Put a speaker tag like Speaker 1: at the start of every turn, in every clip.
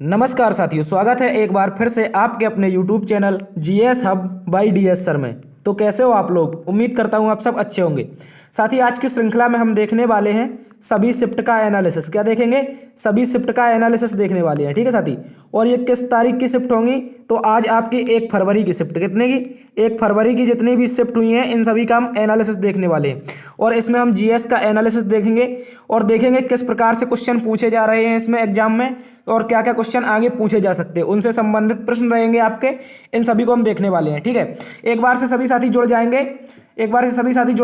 Speaker 1: नमस्कार साथियों, स्वागत है एक बार फिर से आपके अपने YouTube channel GS hub by DS sir में। तो कैसे हो आप लोग? उम्मीद करता हूँ आप सब अच्छे होंगे। साथी, आज की श्रृंखला में हम देखने वाले हैं सभी शिफ्ट का एनालिसिस। क्या देखेंगे? सभी शिफ्ट का एनालिसिस देखने वाले हैं। ठीक है साथी, और ये किस तारीख की शिफ्ट होंगी? तो आज आपकी 1 फरवरी की शिफ्ट। कितने की? 1 फरवरी की जितनी भी शिफ्ट हुई हैं इन सभी का हम एनालिसिस देखने वाले हैं। और इसमें हम जीएस का एनालिसिस देखेंगे और देखेंगे किस प्रकार से क्वेश्चन पूछे जा रहे हैं इसमें एग्जाम में, और क्या क्या क्वेश्चन आगे पूछे जा सकते हैं, उनसे संबंधित प्रश्न रहेंगे आपके। इन सभी को हम देखने वाले हैं। ठीक है, एक बार से सभी साथी जुड़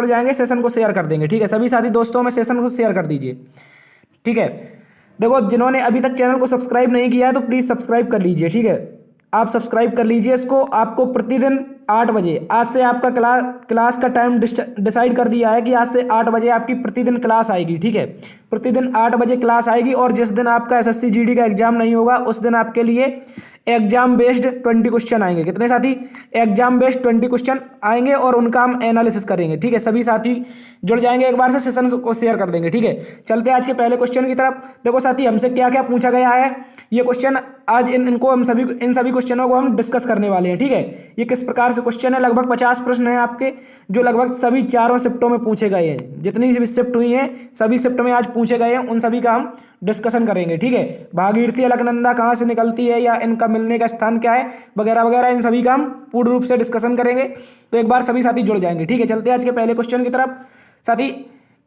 Speaker 1: जाएंगे, सेशन को शेयर कर देंगे। ठीक है, सभी साथी दोस्तों में सेशन को शेयर कर दीजिए। ठीक है, देखो, जिन्होंने अभी तक चैनल को सब्सक्राइब नहीं किया है तो प्लीज़ सब्सक्राइब कर लीजिए। ठीक है, आप सब्सक्राइब कर लीजिए इसको। आपको प्रतिदिन 8 बजे, आज से आपका क्लास का टाइम डिसाइड कर दिया है कि आज से 8 बजे आपकी प्रतिदिन क्लास आएगी। ठीक है, प्रतिदिन 8 बजे क्लास आएगी। और जिस दिन आपका एसएससी जीडी का एग्जाम नहीं होगा उस दिन आपके लिए एग्जाम बेस्ड 20 क्वेश्चन आएंगे। कितने साथी? एग्जाम बेस्ड 20 क्वेश्चन आएंगे और उनका हम एनालिसिस करेंगे। ठीक है, सभी साथी जुड़ जाएंगे, एक बार से सेशन को शेयर कर देंगे। ठीक है, चलते हैं आज के पहले क्वेश्चन की तरफ। देखो साथी, हमसे क्या क्या पूछा गया है ये क्वेश्चन आज इन सभी क्वेश्चनों को हम डिस्कस करने वाले हैं। ठीक है, ये किस प्रकार से क्वेश्चन है? लगभग 50 प्रश्न हैं आपके, जो लगभग सभी चारों शिफ्टों में पूछे गए हैं। जितनी भी शिफ्ट हुई हैं सभी शिफ्ट में आज पूछे गए हैं, उन सभी का हम डिस्कसन करेंगे। ठीक है, भागीरथी अलकनंदा कहाँ से निकलती है या इनका मिलने का स्थान क्या है, वगैरह वगैरह, इन सभी का हम पूर्ण रूप से डिस्कशन करेंगे। तो एक बार सभी साथी जुड़ जाएंगे। ठीक है, चलते हैं आज के पहले क्वेश्चन की तरफ। साथी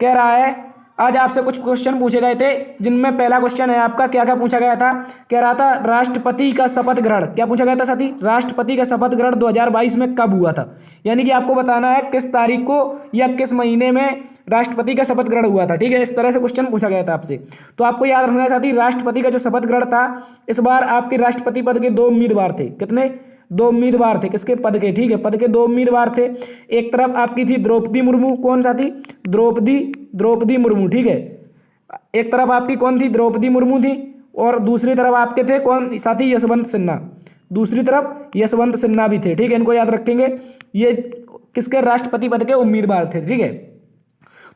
Speaker 1: कह रहा है, आज आपसे कुछ क्वेश्चन पूछे गए थे, जिनमें पहला क्वेश्चन है आपका, क्या क्या पूछा गया था? कह रहा था राष्ट्रपति का शपथ ग्रहण। क्या पूछा गया था साथी? राष्ट्रपति का शपथ ग्रहण 2022 में कब हुआ था? यानी कि आपको बताना है किस तारीख को या किस महीने में राष्ट्रपति का शपथ ग्रहण हुआ था। ठीक है, इस तरह से क्वेश्चन पूछा गया था आपसे। तो आपको याद रखना है साथी, राष्ट्रपति का जो शपथ ग्रहण था, इस बार आपके राष्ट्रपति पद के 2 उम्मीदवार थे। कितने? 2 उम्मीदवार थे। किसके? पद के। ठीक है, पद के 2 उम्मीदवार थे। एक तरफ आपकी थी द्रौपदी मुर्मू। कौन सा थी? द्रौपदी मुर्मू। ठीक है, एक तरफ आपकी कौन थी? द्रौपदी मुर्मू थी। और दूसरी तरफ आपके थे कौन साथी? यशवंत सिन्हा। दूसरी तरफ यशवंत सिन्हा भी थे। ठीक है, इनको याद रखेंगे। ये किसके? राष्ट्रपति पद के उम्मीदवार थे। ठीक है,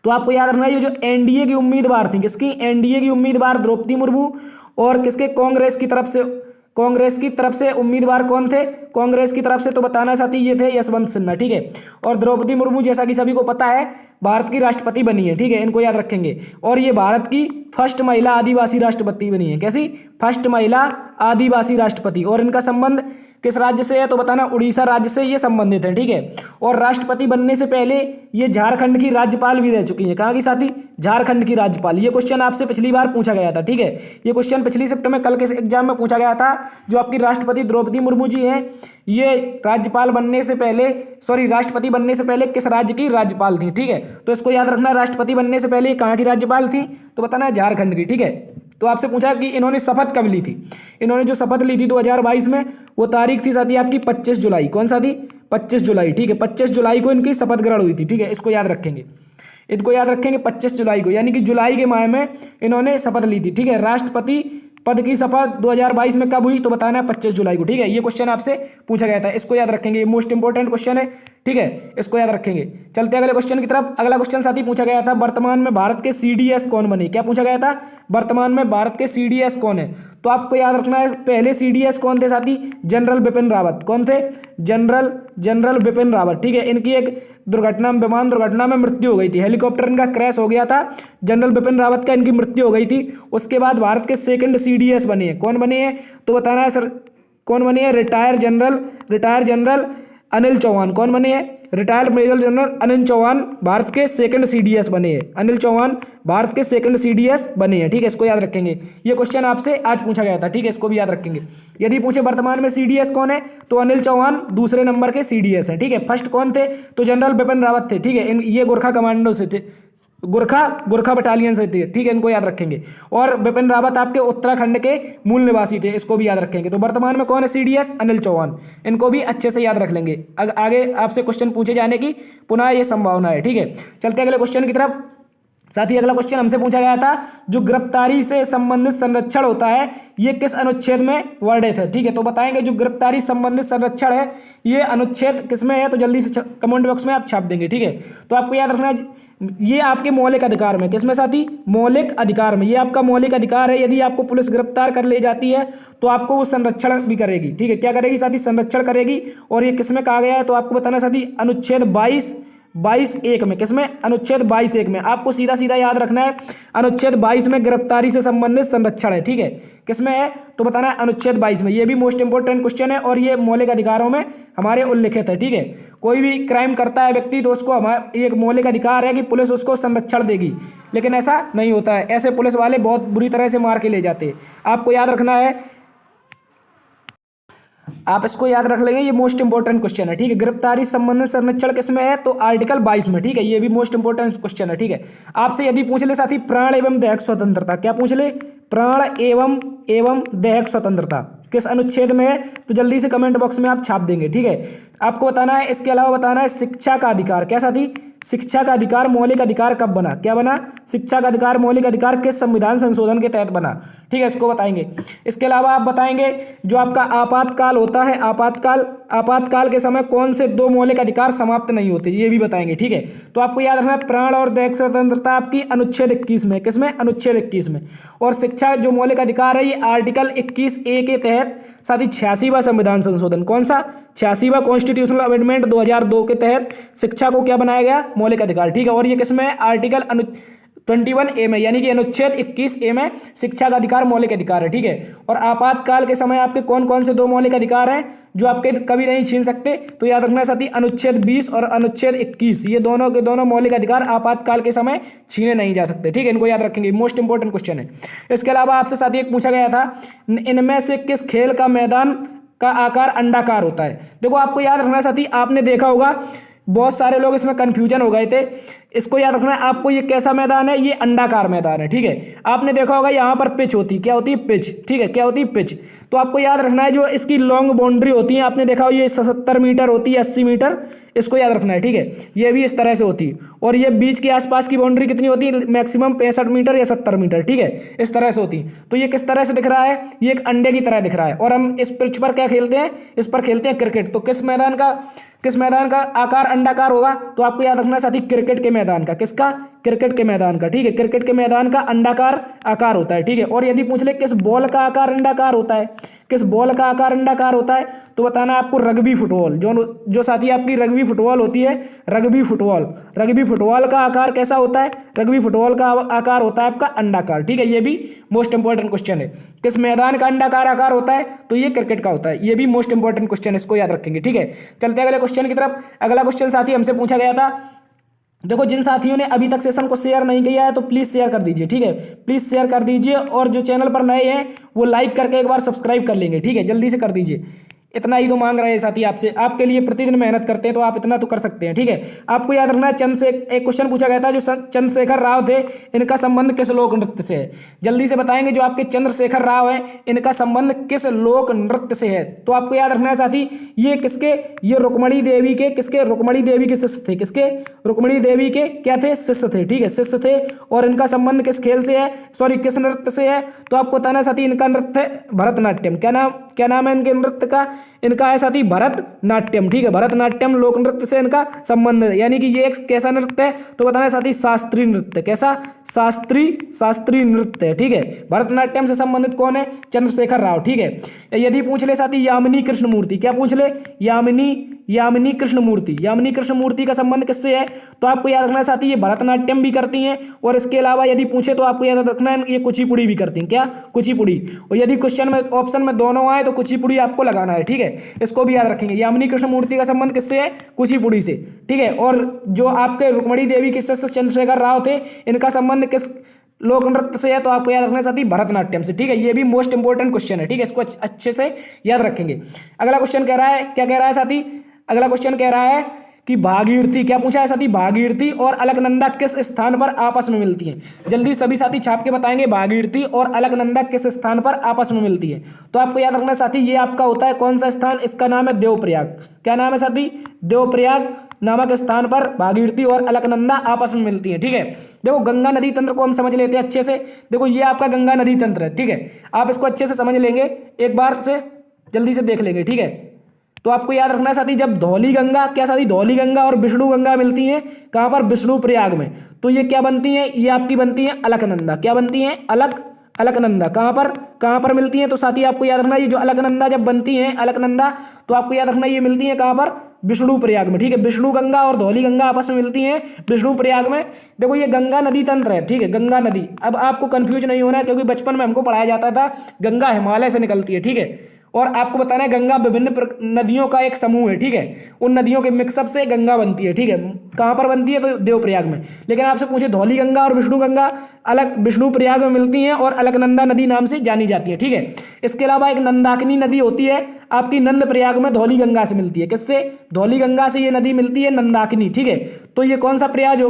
Speaker 1: तो आपको याद रखना है ये जो एनडीए की उम्मीदवार थी, किसकी? एनडीए की उम्मीदवार द्रौपदी मुर्मू। और किसके? कांग्रेस की तरफ से उम्मीदवार कौन थे? कांग्रेस की तरफ से तो बताना साथी ये थे यशवंत सिन्हा। ठीक है, और द्रौपदी मुर्मू जैसा कि सभी को पता है भारत की राष्ट्रपति बनी है। ठीक है, इनको याद रखेंगे। और ये भारत की फर्स्ट महिला आदिवासी राष्ट्रपति बनी है। कैसी? फर्स्ट महिला आदिवासी राष्ट्रपति। और इनका संबंध किस राज्य से है तो बताना उड़ीसा राज्य से ये संबंधित है। ठीक है, और राष्ट्रपति बनने से पहले ये झारखंड की राज्यपाल भी रह चुकी हैं। कहाँ की साथी? झारखंड की राज्यपाल। ये क्वेश्चन आपसे पिछली बार पूछा गया था। ठीक है, ये क्वेश्चन पिछली शिफ्ट में कल के एग्जाम में पूछा गया था। जो आपकी राष्ट्रपति द्रौपदी मुर्मू जी हैं, ये राष्ट्रपति बनने से पहले किस राज्य की राज्यपाल थी? ठीक है, तो इसको याद रखना, राष्ट्रपति बनने से पहले कहाँ की राज्यपाल थी तो बताना झारखंड की। ठीक है, तो आपसे पूछा कि इन्होंने शपथ कब ली थी? इन्होंने जो शपथ ली थी 2022 में, वो तारीख थी साथी आपकी 25 जुलाई। कौन सा थी? 25 जुलाई। ठीक है, 25 जुलाई को इनकी शपथ ग्रहण हुई थी। ठीक है, इसको याद रखेंगे। 25 जुलाई को, यानी कि जुलाई के माह में इन्होंने शपथ ली थी। ठीक है, राष्ट्रपति पद की शपथ 2022 में कब हुई तो बताना है 25 जुलाई को। ठीक है, ये क्वेश्चन आपसे पूछा गया था, इसको याद रखेंगे। ये मोस्ट इंपोर्टेंट क्वेश्चन है। ठीक है, इसको याद रखेंगे। चलते अगले क्वेश्चन की तरफ। अगला क्वेश्चन साथी पूछा गया था, वर्तमान में भारत के सीडीएस कौन बने? क्या पूछा गया था? वर्तमान में भारत के सीडीएस कौन है? तो आपको याद रखना है, पहले सीडीएस कौन थे साथी? जनरल बिपिन रावत। कौन थे? जनरल बिपिन रावत। ठीक है, इनकी एक विमान दुर्घटना में मृत्यु हो गई थी। हेलीकॉप्टर इनका क्रैश हो गया था। जनरल बिपिन रावत का इनकी मृत्यु हो गई थी। उसके बाद भारत के सेकंड सीडीएस बने हैं। कौन बने हैं तो बताना है सर, कौन बने हैं? Retire general Anil Chauhan. कौन बने हैं? Retired major general Anil Chauhan Bharat के सेकंड सीडीएस बने हैं। अनिल चौहान भारत के सेकंड सीडीएस बने हैं। ठीक है, इसको याद रखेंगे। ये क्वेश्चन आपसे आज पूछा गया था। ठीक है, इसको भी याद रखेंगे। यदि पूछे वर्तमान में सीडीएस कौन है तो अनिल चौहान दूसरे नंबर के सीडीएस हैं। ठीक है, फर्स्ट कौन थे तो जनरल बिपिन रावत थे। ठीक है, ये गोरखा कमांडो से थे, गोरखा बटालियन से थे। ठीक है, इनको याद रखेंगे। और बिपिन रावत आपके उत्तराखंड के मूल निवासी थे, इसको भी याद रखेंगे। तो वर्तमान में कौन है सीडीएस? अनिल चौहान। इनको भी अच्छे से याद रख लेंगे, आगे आपसे क्वेश्चन पूछे जाने की पुनः ये संभावना है। ठीक है, चलते अगले क्वेश्चन की तरफ। साथ ही अगला क्वेश्चन हमसे पूछा गया था, जो गिरफ्तारी से संबंधित संरक्षण होता है ये किस अनुच्छेद में वर्णित है? ठीक है, तो बताएंगे जो गिरफ्तारी संबंधित संरक्षण है ये अनुच्छेद किसमें है तो जल्दी से कमेंट बॉक्स में आप छाप देंगे। ठीक है, तो आपको याद रखना है ये आपके मौलिक अधिकार में, किसमें साथी, मौलिक अधिकार में, ये आपका मौलिक अधिकार है। यदि आपको पुलिस गिरफ्तार कर ले जाती है तो आपको वो संरक्षण भी करेगी, ठीक है, क्या करेगी साथी, संरक्षण करेगी। और ये किसमें कहा गया है तो आपको बताना साथी अनुच्छेद 22(1) में, किसमें, अनुच्छेद 22(1) में। आपको सीधा सीधा याद रखना है अनुच्छेद 22 में गिरफ्तारी से संबंधित संरक्षण है, ठीक है, किसमें है तो बताना है अनुच्छेद 22 में। ये भी मोस्ट इंपोर्टेंट क्वेश्चन है और ये मौलिक अधिकारों में हमारे उल्लिखित है, ठीक है। कोई भी क्राइम करता है व्यक्ति तो उसको हमारा एक मौलिक अधिकार है कि पुलिस उसको संरक्षण देगी, लेकिन ऐसा नहीं होता है। ऐसे पुलिस वाले बहुत बुरी तरह से मार के ले जाते हैं। आपको याद रखना है, आप इसको याद रख लेंगे, ये मोस्ट इंपोर्टेंट क्वेश्चन है, ठीक है। गिरफ्तारी संबंधित संरक्षण किसमें है तो आर्टिकल 22 में, ठीक है, ये भी मोस्ट इंपोर्टेंट क्वेश्चन है, ठीक है। आपसे यदि पूछ ले साथी प्राण एवं दैहिक स्वतंत्रता, क्या पूछ ले, प्राण एवं दैहिक स्वतंत्रता किस अनुच्छेद में है तो जल्दी से कमेंट बॉक्स में आप छाप देंगे, ठीक है। आपको बताना है, इसके अलावा बताना है शिक्षा का अधिकार, क्या साथी, शिक्षा का अधिकार मौलिक अधिकार कब बना, क्या बना, शिक्षा का अधिकार मौलिक अधिकार किस संविधान संशोधन के तहत बना, ठीक है, इसको बताएंगे। इसके अलावा आप बताएंगे जो आपका आपातकाल होता है, आपातकाल के समय कौन से 2 मौलिक अधिकार समाप्त नहीं होते, ये भी बताएंगे, ठीक है। तो आपको याद रखना है प्राण और दैहिक स्वतंत्रता आपकी अनुच्छेद 21 में, किसमें, अनुच्छेद 21 में। और शिक्षा जो मौलिक अधिकार है ये आर्टिकल 21(a) के तहत साथी 86वां संविधान संशोधन, कौन सा, 86वां कॉन्स्टिट्यूशनल अमेंडमेंट 2002 के तहत शिक्षा को क्या बनाया गया, मौलिक अधिकार, ठीक है। और ये किसमें है, आर्टिकल 21(a) में, यानी कि अनुच्छेद 21(a) में शिक्षा का अधिकार मौलिक अधिकार है, ठीक है। और आपातकाल के समय आपके कौन कौन से 2 मौलिक अधिकार हैं जो आपके कभी नहीं छीन सकते तो याद रखना साथी अनुच्छेद 20 और अनुच्छेद 21, ये दोनों के दोनों मौलिक अधिकार आपातकाल के समय छीने नहीं जा सकते, ठीक है, इनको याद रखेंगे, मोस्ट इंपोर्टेंट क्वेश्चन है। इसके अलावा आपसे साथी एक पूछा गया था, इनमें से किस खेल का मैदान का आकार अंडाकार होता है। देखो आपको याद रखना साथी, आपने देखा होगा बहुत सारे लोग इसमें कंफ्यूजन हो गए थे, इसको याद रखना है आपको, ये कैसा मैदान है, ये अंडाकार मैदान है, ठीक है। आपने देखा होगा यहाँ पर पिच होती, क्या होती है, पिच, ठीक है, क्या होती है, पिच। तो आपको याद रखना है जो इसकी लॉन्ग बाउंड्री होती है, आपने देखा हो ये 70 मीटर होती है, 80 मीटर, इसको याद रखना है, ठीक है। ये भी इस तरह से होती है और ये बीच के आसपास की बाउंड्री कितनी होती है, मैक्सिमम 65 मीटर या 70 मीटर, ठीक है, इस तरह से होती है। तो ये किस तरह से दिख रहा है, ये एक अंडे की तरह दिख रहा है। और हम इस पिच पर क्या खेलते हैं, इस पर खेलते हैं क्रिकेट। तो किस मैदान का आकार अंडाकार होगा तो आपको याद रखना साथी क्रिकेट के मैदान का, किसका, क्रिकेट के मैदान का, ठीक है, क्रिकेट के मैदान का अंडाकार आकार होता है, ठीक है। और यदि पूछ ले किस बॉल का आकार अंडाकार होता है, किस बॉल का आकार अंडाकार होता है तो बताना है आपको रग्बी फुटबॉल, जो साथी आपकी रग्बी फुटबॉल होती है, रग्बी फुटबॉल का आकार कैसा होता है, रग्बी फुटबॉल का आकार होता है आपका अंडाकार, ठीक है। ये भी मोस्ट इंपोर्टेंट क्वेश्चन है, किस मैदान का अंडाकार आकार होता है तो ये क्रिकेट का होता है, ये भी मोस्ट इंपोर्टेंट क्वेश्चन है, इसको याद रखेंगे, ठीक है। चलते हैं अगले क्वेश्चन की तरफ। अगला क्वेश्चन साथी हमसे पूछा गया था, देखो जिन साथियों ने अभी तक सेशन को शेयर नहीं किया है तो प्लीज़ शेयर कर दीजिए, ठीक है, प्लीज़ शेयर कर दीजिए। और जो चैनल पर नए हैं वो लाइक करके एक बार सब्सक्राइब कर लेंगे, ठीक है, जल्दी से कर दीजिए। इतना ही तो मांग रहे हैं साथी आपसे, आपके लिए प्रतिदिन मेहनत करते हैं तो आप इतना तो कर सकते हैं, ठीक है। आपको याद रखना है एक क्वेश्चन पूछा गया था जो चंद्रशेखर राव थे, इनका संबंध किस लोक नृत्य से है, जल्दी से बताएंगे। जो आपके चंद्रशेखर राव है इनका संबंध किस लोक नृत्य से है तो आपको याद रखना है साथी ये किसके, ये रुक्मणी देवी के, किसके, रुक्मणी देवी के शिष्य थे, किसके, रुक्मणी देवी के क्या थे, शिष्य थे, ठीक है, शिष्य थे। और इनका संबंध किस खेल से है, सॉरी किस नृत्य से है तो आपको बताना है साथी इनका नृत्य भरतनाट्यम, क्या नाम है इनके नृत्य का, इनका है साथी भरतनाट्यम, ठीक है, भरतनाट्यम लोक नृत्य से इनका संबंध है। यानी कि ये एक कैसा नृत्य है तो बताना है साथी शास्त्रीय नृत्य, कैसा, शास्त्रीय नृत्य है, ठीक है। भरतनाट्यम से संबंधित कौन है, चंद्रशेखर राव, ठीक है। यदि पूछ ले साथी यामिनी कृष्णमूर्ति, क्या पूछ ले, यामिनी कृष्णमूर्ति का संबंध किससे है तो आपको याद रखना है साथी ये भरतनाट्यम भी करती हैं और इसके अलावा यदि पूछे तो आपको याद रखना है ये कुचिपुड़ी भी करती हैं, क्या, कुचिपुड़ी। और यदि क्वेश्चन में ऑप्शन में दोनों आए तो कुचिपुड़ी आपको लगाना है, ठीक है, इसको भी याद रखेंगे। यामिनी कृष्णमूर्ति का संबंध किससे है, कुचिपुड़ी से, ठीक है। और जो आपके रुक्मणी देवी के शिष्य चंद्रशेखर राव थे इनका संबंध किस लोक नृत्य से है तो आपको याद रखना है साथी भरतनाट्यम से, ठीक है। ये भी मोस्ट इंपोर्टेंट क्वेश्चन है, ठीक है, इसको अच्छे से याद रखेंगे। अगला क्वेश्चन कह रहा है, क्या कह रहा है साथी, अगला क्वेश्चन कह रहा है कि भागीरथी, क्या पूछा है साथी, भागीरथी और अलकनंदा किस स्थान पर आपस में मिलती हैं। जल्दी सभी साथी छाप के बताएंगे भागीरथी और अलकनंदा किस स्थान पर आपस में मिलती है तो आपको याद रखना साथी ये आपका होता है कौन सा स्थान, इसका नाम है देवप्रयाग। क्या नाम है साथी, देवप्रयाग नामक स्थान पर भागीरथी और अलकनंदा आपस में मिलती है, ठीक है। देखो गंगा नदी तंत्र को हम समझ लेते हैं अच्छे से। देखो ये आपका गंगा नदी तंत्र है, ठीक है, आप इसको अच्छे से समझ लेंगे, एक बार से जल्दी से देख लेंगे, ठीक है। तो आपको याद रखना है साथी, जब धौली गंगा, क्या साथी, धौली गंगा और विष्णु गंगा मिलती हैं कहाँ पर, विष्णु प्रयाग में, तो ये क्या बनती हैं, ये आपकी बनती हैं अलकनंदा। क्या बनती हैं, अलकनंदा। कहाँ पर मिलती हैं, तो साथी आपको याद रखना ये जो अलकनंदा जब बनती हैं, अलकनंदा, तो आपको याद रखना ये मिलती हैं कहाँ पर, विष्णु प्रयाग में। ठीक है, विष्णु गंगा और धौली गंगा आपस में मिलती हैं विष्णु प्रयाग में। देखो ये गंगा नदी तंत्र है, ठीक है, गंगा नदी। अब आपको कंफ्यूज नहीं होना है, क्योंकि बचपन में हमको पढ़ाया जाता था गंगा हिमालय से निकलती है, ठीक है, और आपको बताना है गंगा विभिन्न नदियों का एक समूह है, ठीक है, उन नदियों के मिक्सअप से गंगा बनती है, ठीक है। कहाँ पर बनती है, तो देवप्रयाग में। लेकिन आपसे पूछे धौली गंगा और विष्णु गंगा अलग विष्णु प्रयाग में मिलती हैं और अलकनंदा नदी नाम से जानी जाती है, ठीक है। इसके अलावा एक नंदाकिनी नदी होती है आपकी नंद प्रयाग में, धौली गंगा से मिलती है। किससे, धौली गंगा से ये नदी मिलती है, नंदाकिनी, ठीक है। तो ये कौन सा प्रयाग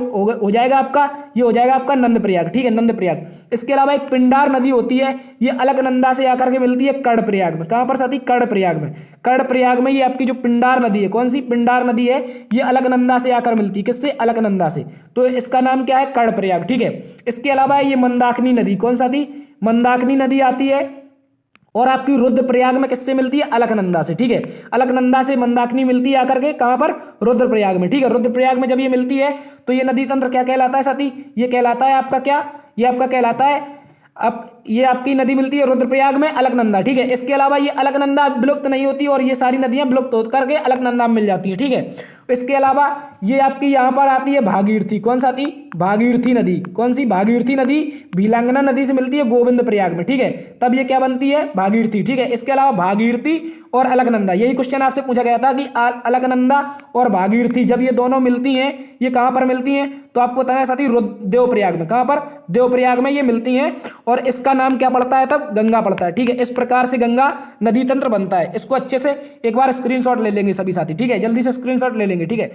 Speaker 1: हो जाएगा आपका, ये हो जाएगा आपका नंद प्रयाग, ठीक है, नंद प्रयाग। इसके अलावा एक पिंडार नदी होती है, ये अलकनंदा से आकर के मिलती है कर्ण प्रयाग में। कहाँ पर साथी, कर्ण प्रयाग में। कर्ण प्रयाग में ये आपकी जो पिंडार नदी है, कौन सी पिंडार नदी है, ये अलकनंदा से आकर मिलती है। किससे, अलकनंदा से। तो इसका नाम क्या है, कर्ण प्रयाग, ठीक है। इसके अलावा ये मंदाकिनी नदी, कौन सा थी, मंदाकिनी नदी आती है और आपकी रुद्रप्रयाग में किससे मिलती है, अलकनंदा से, ठीक है। अलकनंदा से मंदाकिनी मिलती है आकर के कहाँ पर, रुद्रप्रयाग में, ठीक है। रुद्रप्रयाग में जब ये मिलती है तो ये नदी तंत्र क्या कहलाता है साथी, ये कहलाता है आपका क्या, ये आपका कहलाता है, अब ये आपकी नदी मिलती है रुद्रप्रयाग में, अलकनंदा, ठीक है। इसके अलावा ये अलकनंदा विलुप्त नहीं होती और ये सारी नदियां विलुप्त होकर करके अलकनंदा में मिल जाती हैं, ठीक है। इसके अलावा ये आपकी यहाँ पर आती है भागीरथी, कौन सा आती, भागीरथी नदी, कौन सी, भागीरथी नदी भीलांगना नदी से मिलती है गोविंद प्रयाग में, ठीक है। तब ये क्या बनती है, भागीरथी, ठीक है। इसके अलावा भागीरथी और अलकनंदा, यही क्वेश्चन आपसे पूछा गया था कि अलकनंदा और भागीरथी जब ये दोनों मिलती हैं, ये कहाँ पर मिलती हैं, तो आपको बताना है साथी देवप्रयाग में। कहाँ पर, देवप्रयाग में ये मिलती हैं और इसका नाम क्या पड़ता है, तब गंगा पड़ता है, ठीक है। इस प्रकार से गंगा नदी तंत्र बनता है। इसको अच्छे से एक बार स्क्रीनशॉट ले लेंगे सभी साथी, ठीक है, जल्दी से स्क्रीनशॉट ले लेंगे, ठीक है।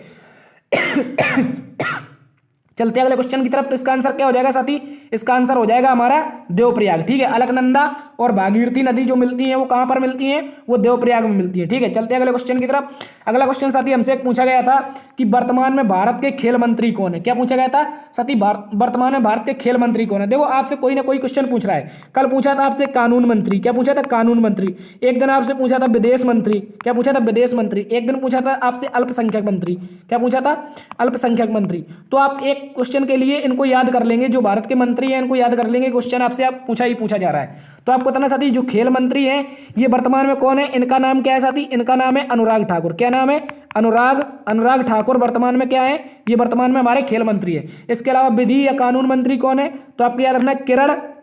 Speaker 1: चलते हैं अगले क्वेश्चन की तरफ। तो इसका आंसर क्या हो जाएगा साथी, इसका आंसर हो जाएगा हमारा देवप्रयाग, ठीक है। अलकनंदा और भागीरथी नदी जो मिलती हैं वो कहाँ पर मिलती हैं, वो देवप्रयाग में मिलती है, ठीक है। चलते हैं अगले क्वेश्चन की तरफ। अगला क्वेश्चन साथी हमसे एक पूछा गया था कि वर्तमान में भारत के खेल मंत्री कौन है। क्या पूछा गया था साथी, वर्तमान में भारत के खेल मंत्री कौन है। देखो आपसे कोई ना कोई क्वेश्चन पूछ रहा है। कल पूछा था आपसे कानून मंत्री, क्या पूछा था, कानून मंत्री। एक दिन आपसे पूछा था विदेश मंत्री, क्या पूछा था, विदेश मंत्री। एक दिन पूछा था आपसे अल्पसंख्यक मंत्री, क्या पूछा था, अल्पसंख्यक मंत्री। तो आप एक क्वेश्चन के लिए इनको याद कर लेंगे, जो भारत के मंत्री हैं इनको याद कर लेंगे, क्वेश्चन आपसे आप पूछा जा रहा है। तो आपको बताना साथी जो खेल मंत्री हैं ये वर्तमान में कौन है, इनका नाम क्या है साथी, इनका नाम है अनुराग ठाकुर। क्या नाम है, अनुराग ठाकुर वर्तमान में क्या है, ये वर्तमान में हमारे खेल मंत्री है। इसके अलावा विधि या कानून मंत्री कौन है, तो आपको याद रखना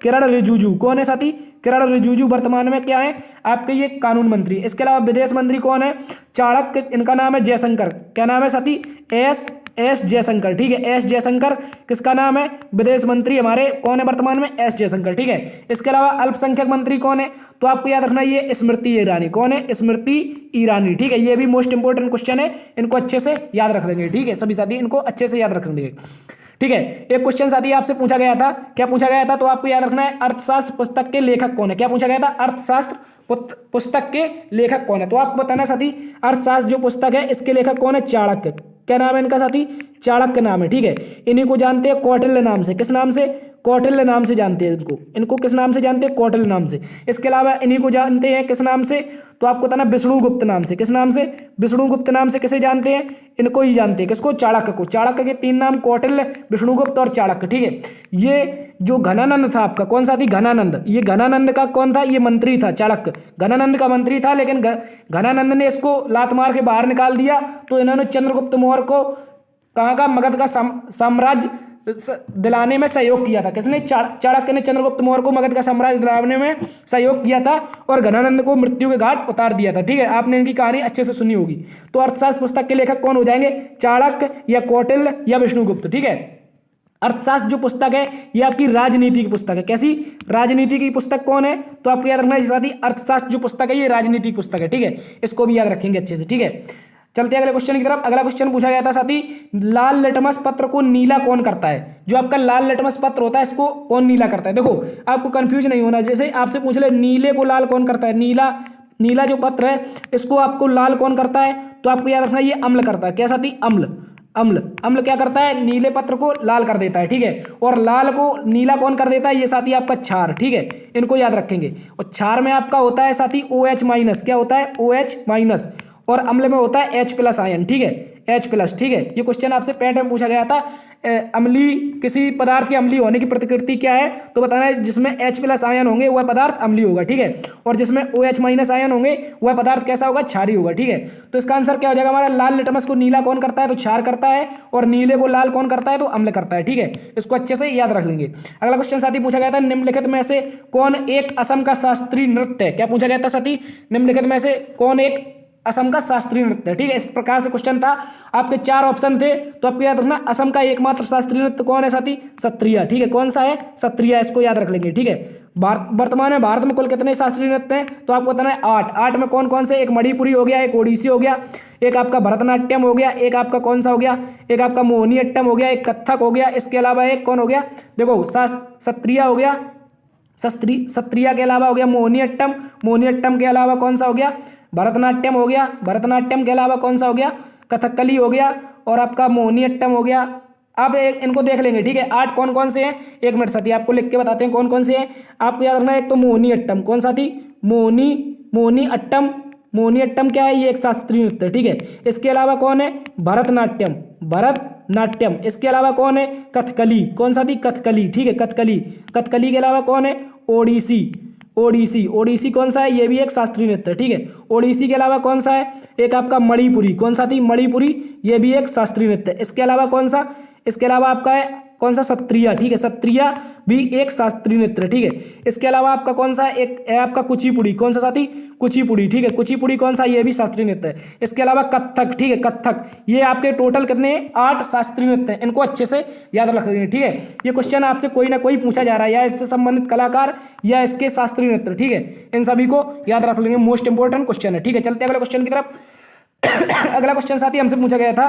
Speaker 1: किरण रिजिजू। कौन है साथी, किरण रिजिजू वर्तमान में क्या है आपके ये कानून मंत्री। इसके अलावा विदेश मंत्री कौन है, चाणक्य, इनका नाम है जयशंकर। क्या नाम है साथी, एस जयशंकर, ठीक है। एस जयशंकर किसका नाम है, विदेश मंत्री हमारे कौन है वर्तमान में, एस जयशंकर, ठीक है। इसके अलावा अल्पसंख्यक मंत्री कौन है, तो आपको याद रखना ये स्मृति ईरानी। कौन है, स्मृति ईरानी, ठीक है। ये भी मोस्ट इंपोर्टेंट क्वेश्चन है, इनको अच्छे से याद रख लेंगे, ठीक है सभी साथी, इनको अच्छे से याद रख लेंगे, ठीक है। एक क्वेश्चन साथी आपसे पूछा गया था, क्या पूछा गया था, तो आपको याद रखना है अर्थशास्त्र पुस्तक के लेखक कौन है। क्या पूछा गया था, अर्थशास्त्र पुस्तक के लेखक कौन है। तो आपको बताना साथी अर्थशास्त्र जो पुस्तक है इसके लेखक कौन है, चाणक्य। क्या नाम है इनका साथी, चाणक्य नाम है, ठीक है। इन्हीं को जानते हैं कौटिल्य नाम से, किस नाम से, कौटिल्य नाम से जानते हैं इनको किस नाम से जानते हैं, कौटिल्य नाम से। इसके अलावा इन्हीं को जानते हैं किस नाम से, तो आपको बताना विष्णुगुप्त नाम से। किस नाम से, विष्णुगुप्त नाम से किसे जानते हैं, इनको ही जानते हैं, किसको, चाणक्य को। चाणक्य के तीन नाम कौटिल्य, विष्णुगुप्त और चाणक्य, ठीक है। ये जो घनानंद था आपका, कौन सा थी, घनानंद, ये घनानंद का कौन था, ये मंत्री था, चाणक्य घनानंद का मंत्री था, लेकिन घनानंद ने इसको लात मार के बाहर निकाल दिया। तो इन्होंने चंद्रगुप्त मौर्य को कहाँ का, मगध का साम्राज्य दिलाने में सहयोग किया था। किसने, चाणक्य ने चंद्रगुप्त मौर्य को मगध का साम्राज्य दिलाने में सहयोग किया था और घनानंद को मृत्यु के घाट उतार दिया था, ठीक है। आपने इनकी कहानी अच्छे से सुनी होगी। तो अर्थशास्त्र पुस्तक के लेखक कौन हो जाएंगे, चाणक्य या कौटिल्य या विष्णुगुप्त, ठीक है। अर्थशास्त्र जो पुस्तक है ये आपकी राजनीति की पुस्तक है। कैसी, राजनीति की पुस्तक कौन है, तो आपको याद रखना है साथी अर्थशास्त्र जो पुस्तक है ये राजनीति की पुस्तक है, ठीक है। इसको भी याद रखेंगे अच्छे से, ठीक है। चलते हैं अगले क्वेश्चन की तरफ। अगला क्वेश्चन पूछा गया था साथी लाल लिटमस पत्र को नीला कौन करता है। जो आपका लाल लिटमस पत्र होता है इसको कौन नीला करता है। देखो आपको कंफ्यूज नहीं होना, जैसे आपसे पूछ ले नीले को लाल कौन करता है, नीला जो पत्र है इसको आपको लाल कौन करता है, तो आपको याद रखना ये अम्ल करता है। क्या साथी, अम्ल क्या करता है, नीले पत्र को लाल कर देता है, ठीक है। और लाल को नीला कौन कर देता है, ये साथी आपका क्षार, ठीक है। इनको याद रखेंगे। और क्षार में आपका होता है साथी OH-, क्या होता है OH-। और अम्ल में होता है H+ आयन, ठीक है, H+, ठीक है। ये क्वेश्चन आपसे पेट में पूछा गया था। अम्लीय, किसी पदार्थ के अम्लीय होने की प्रकृति क्या है, तो बताना है जिसमें H+ आयन होंगे वह पदार्थ अम्लीय होगा, ठीक है, और जिसमें OH- आयन होंगे वह पदार्थ कैसा होगा, क्षारीय होगा, ठीक है। तो इसका आंसर क्या हो जाएगा हमारा, लाल लिटमस को नीला कौन करता है, तो क्षार करता है, और नीले को लाल कौन करता है, तो अम्ल करता है, ठीक है। इसको अच्छे से याद रख लेंगे। अगला क्वेश्चन साथी पूछा गया था, निम्नलिखित में से कौन एक असम का शास्त्रीय नृत्य है। क्या पूछा गया था साथी, निम्नलिखित में से कौन एक असम का शास्त्रीय नृत्य है, ठीक है। इस प्रकार से क्वेश्चन था, आपके 4 ऑप्शन थे, तो आपको याद रखना असम का एकमात्र शास्त्रीय नृत्य कौन है साथी, सत्रिया, ठीक है। कौन सा है, सत्रिया, इसको याद रख लेंगे, ठीक है। वर्तमान में भारत में कुल कितने शास्त्रीय नृत्य हैं, तो आपको बताना है 8। 8 में कौन कौन से, एक मणिपुरी हो गया, एक ओडिसी हो गया, एक आपका भरतनाट्यम हो गया, एक आपका कौन सा हो गया, एक आपका मोहिनीअट्टम हो गया, एक कथक हो गया, इसके अलावा एक कौन हो गया, देखो सत्रिया हो गया, सत्रिया के अलावा हो गया मोहिनीअट्टम, मोहिनीअट्टम के अलावा कौन सा हो गया, भरतनाट्यम हो गया, भरतनाट्यम के अलावा कौन सा हो गया, कथकली हो गया, और आपका मोहिनीअट्टम हो गया। अब इनको देख लेंगे, ठीक है। 8 कौन कौन से हैं, 1 मिनट साथी आपको लिख के बताते हैं कौन कौन से हैं। आपको याद रखना है, एक तो मोहिनीअट्टम, कौन सा थी, मोहिनीअट्टम, मोहिनीअट्टम क्या है, ये एक शास्त्रीय नृत्य है, ठीक है। इसके अलावा कौन है, भरतनाट्यम, भरतनाट्यम। इसके अलावा कौन है, कथकली, कौन सा थी, कथकली, ठीक है, कथकली। कथकली के अलावा कौन है, ओडिसी, ओडिसी, ओडिसी कौन सा है, ये भी एक शास्त्रीय नृत्य है, ठीक है। ओडिसी के अलावा कौन सा है, एक आपका मणिपुरी, कौन सा थी, मणिपुरी, ये भी एक शास्त्रीय नृत्य है। इसके अलावा कौन सा, इसके अलावा आपका है कौन सा, सत्रिया, ठीक है, सत्रिया भी एक शास्त्रीय नृत्य है, ठीक है। इसके अलावा आपका कौन सा, एक है आपका कुचिपुड़ी, कौन सा साथी, कुचिपुड़ी, ठीक है, कुचिपुड़ी कौन सा, ये भी शास्त्रीय नृत्य है। इसके अलावा कथक, ठीक है, कथक, ये आपके टोटल कितने 8 शास्त्रीय नृत्य हैं। इनको अच्छे से याद रख लेंगे, ठीक है। ये क्वेश्चन आपसे कोई ना कोई पूछा जा रहा है, या इससे संबंधित कलाकार या इसके शास्त्रीय नृत्य, ठीक है। इन सभी को याद रख लेंगे, मोस्ट इंपोर्टेंट क्वेश्चन है, ठीक है। चलते हैं अगले क्वेश्चन की तरफ। अगला क्वेश्चन साथी हमसे पूछा गया था,